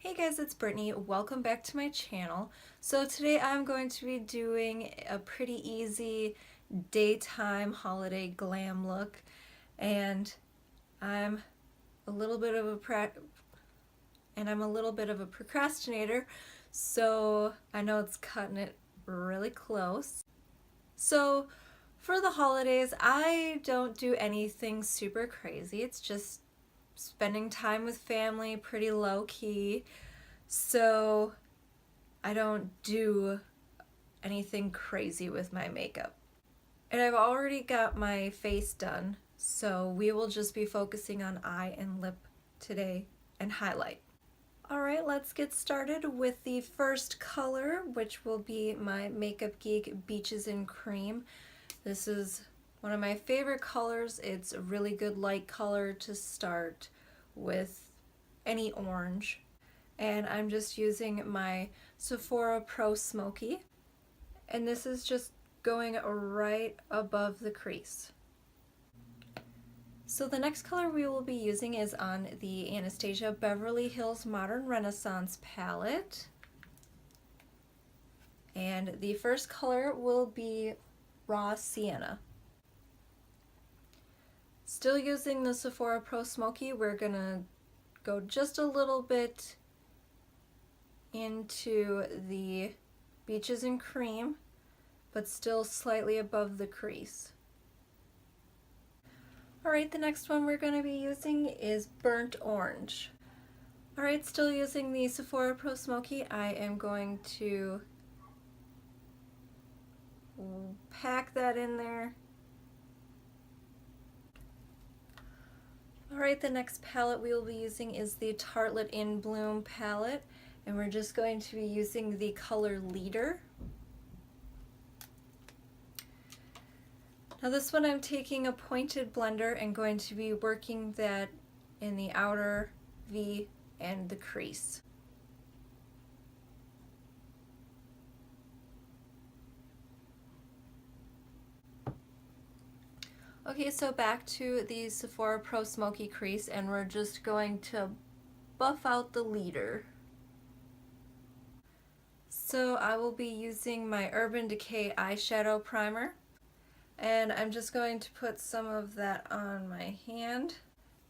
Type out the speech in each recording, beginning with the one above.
Hey guys, it's Brittany. Welcome back to my channel. So today I'm going to be doing a pretty easy daytime holiday glam look, and I'm a little bit of a procrastinator, so I know it's cutting it really close. So for the holidays, I don't do anything super crazy. It's just spending time with family, pretty low key. So I don't do anything crazy with my makeup. And I've already got my face done, so we will just be focusing on eye and lip today and highlight. Alright, let's get started with the first color, which will be my Makeup Geek Beaches and Cream. This is one of my favorite colors. It's a really good light color to start with any orange. And I'm just using my Sephora Pro Smoky, and this is just going right above the crease. So the next color we will be using is on the Anastasia Beverly Hills Modern Renaissance palette, and the first color will be Raw Sienna. Still using the Sephora Pro Smoky, we're gonna go just a little bit into the Beaches and Cream, but still slightly above the crease. Alright, the next one we're going to be using is Burnt Orange. Alright, still using the Sephora Pro Smoky, I am going to pack that in there. Alright, the next palette we will be using is the Tartelette In Bloom palette, and we're just going to be using the color Leader. Now this one I'm taking a pointed blender and going to be working that in the outer V and the crease. Okay, so back to the Sephora Pro Smoky crease, and we're just going to buff out the leader. So I will be using my Urban Decay eyeshadow primer, and I'm just going to put some of that on my hand.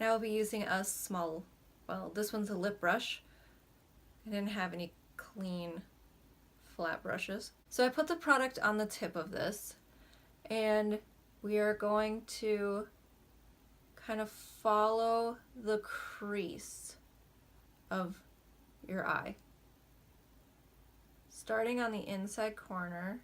And I'll be using a small, well, this one's a lip brush. I didn't have any clean flat brushes. So I put the product on the tip of this, and we are going to kind of follow the crease of your eye, starting on the inside corner.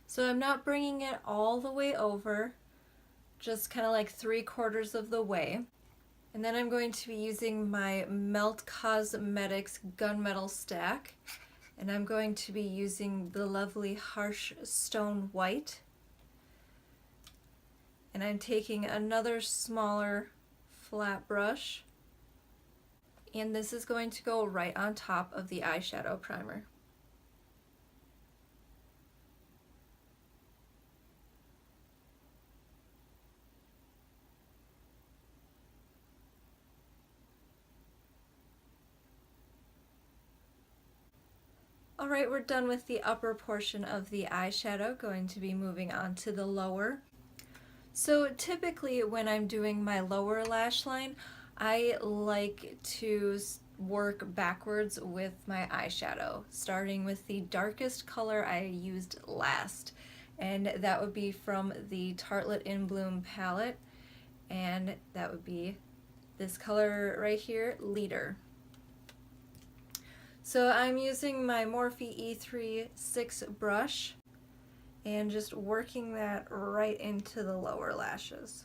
So I'm not bringing it all the way over, just kind of like 3/4 of the way. And then I'm going to be using my Melt Cosmetics Gunmetal Stack, and I'm going to be using the lovely Harsh Stone White. And I'm taking another smaller flat brush, and this is going to go right on top of the eyeshadow primer. Alright, we're done with the upper portion of the eyeshadow, going to be moving on to the lower. So typically when I'm doing my lower lash line, I like to work backwards with my eyeshadow, starting with the darkest color I used last, and that would be from the Tartelette In Bloom palette, and that would be this color right here, Leader. So I'm using my Morphe E3 6 brush and just working that right into the lower lashes.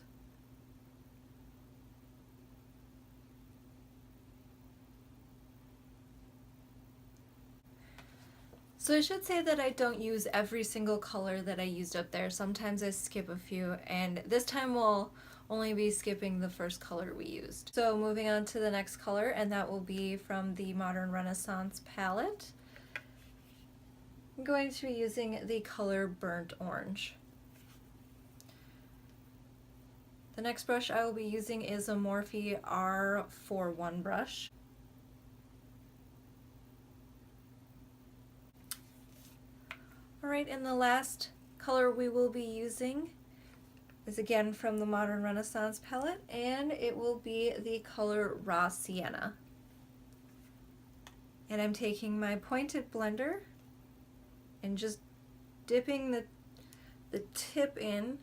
So I should say that I don't use every single color that I used up there. Sometimes I skip a few, and this time we'll only be skipping the first color we used. So moving on to the next color, and that will be from the Modern Renaissance palette. I'm going to be using the color Burnt Orange. The next brush I will be using is a Morphe R41 brush. Alright, and the last color we will be using is again from the Modern Renaissance palette, and it will be the color Raw Sienna. And I'm taking my pointed blender and just dipping the tip in.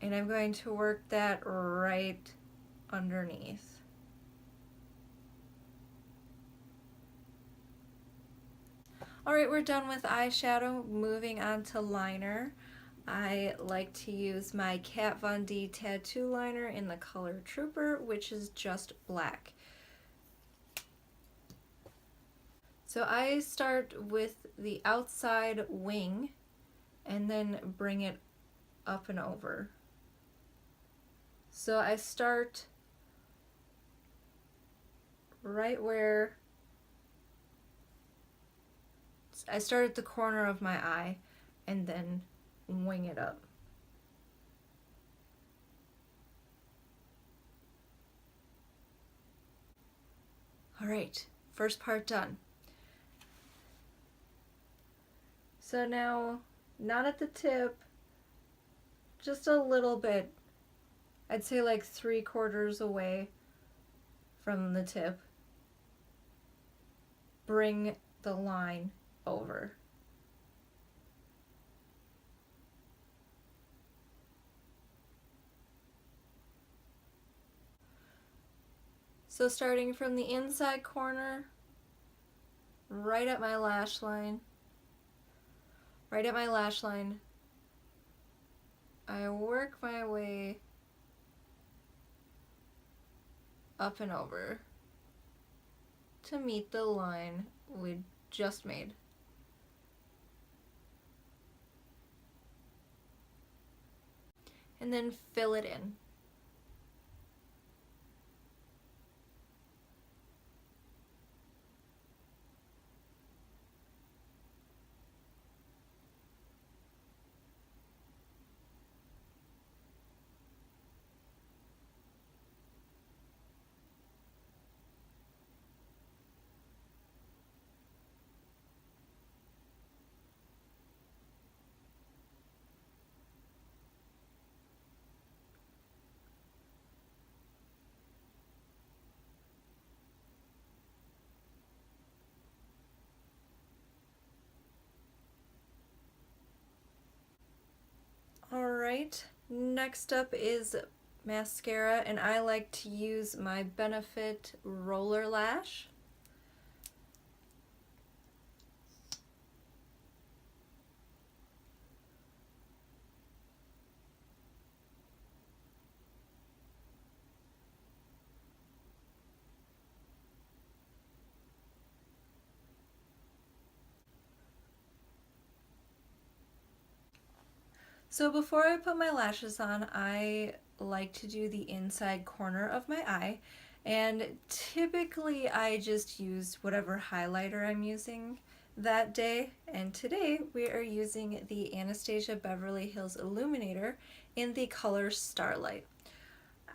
And I'm going to work that right underneath. Alright, we're done with eyeshadow. Moving on to liner. I like to use my Kat Von D tattoo liner in the color Trooper, which is just black. So I start with the outside wing and then bring it up and over. So I start right where I start at the corner of my eye and then wing it up. Alright, first part done. So now, not at the tip, just a little bit, I'd say like 3/4 away from the tip, bring the line over. So starting from the inside corner, right at my lash line, I work my way up and over to meet the line we just made. And then fill it in. Alright, next up is mascara, and I like to use my Benefit Roller Lash. So before I put my lashes on, I like to do the inside corner of my eye, and typically I just use whatever highlighter I'm using that day, and today we are using the Anastasia Beverly Hills Illuminator in the color Starlight.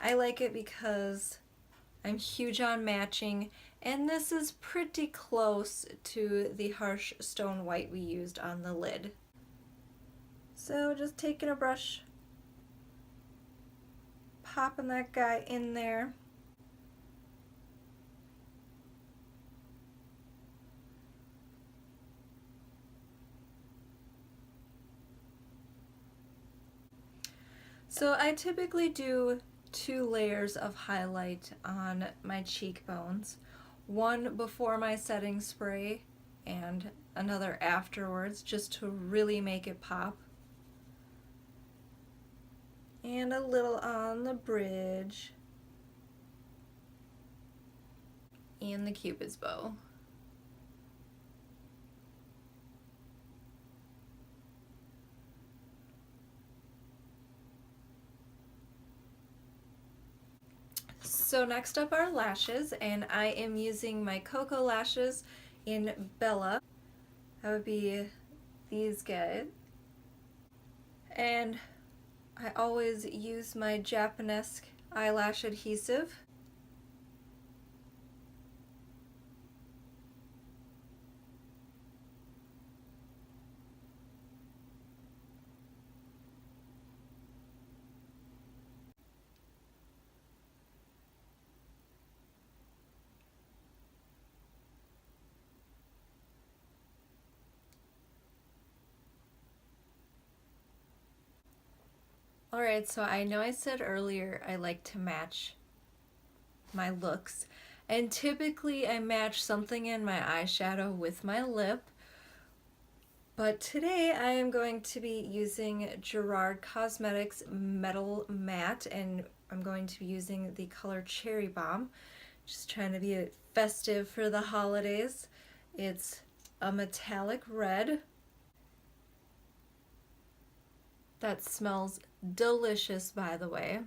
I like it because I'm huge on matching, and this is pretty close to the harsh stone white we used on the lid. So just taking a brush, popping that guy in there. So I typically do 2 layers of highlight on my cheekbones, one before my setting spray and another afterwards, just to really make it pop. And a little on the bridge. and the Cupid's bow. So next up are lashes, and I am using my Cocoa lashes in Bella. That would be these guys. And I always use my Japanese eyelash adhesive. Alright, so I know I said earlier I like to match my looks, and typically I match something in my eyeshadow with my lip, but today I am going to be using Gerard Cosmetics Metal Matte, and I'm going to be using the color Cherry Bomb. Just trying to be festive for the holidays. It's a metallic red that smells delicious, by the way.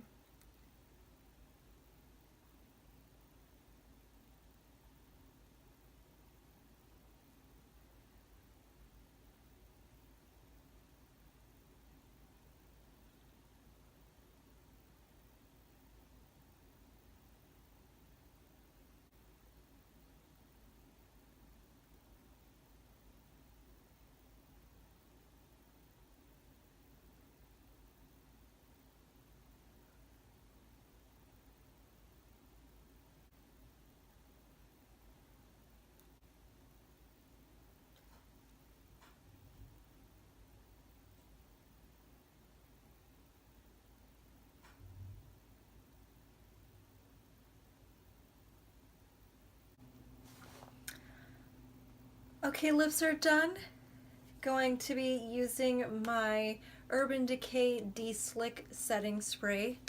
Okay, lips are done. Going to be using my Urban Decay De-Slick Setting Spray.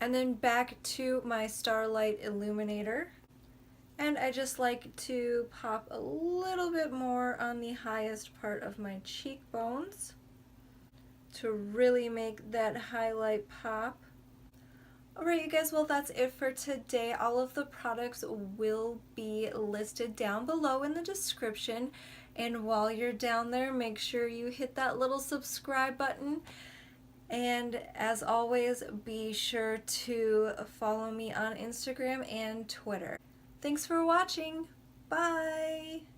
And then back to my Starlight Illuminator. And I just like to pop a little bit more on the highest part of my cheekbones to really make that highlight pop. Alright you guys, well that's it for today. All of the products will be listed down below in the description, and while you're down there, make sure you hit that little subscribe button. And as always, be sure to follow me on Instagram and Twitter. Thanks for watching. Bye!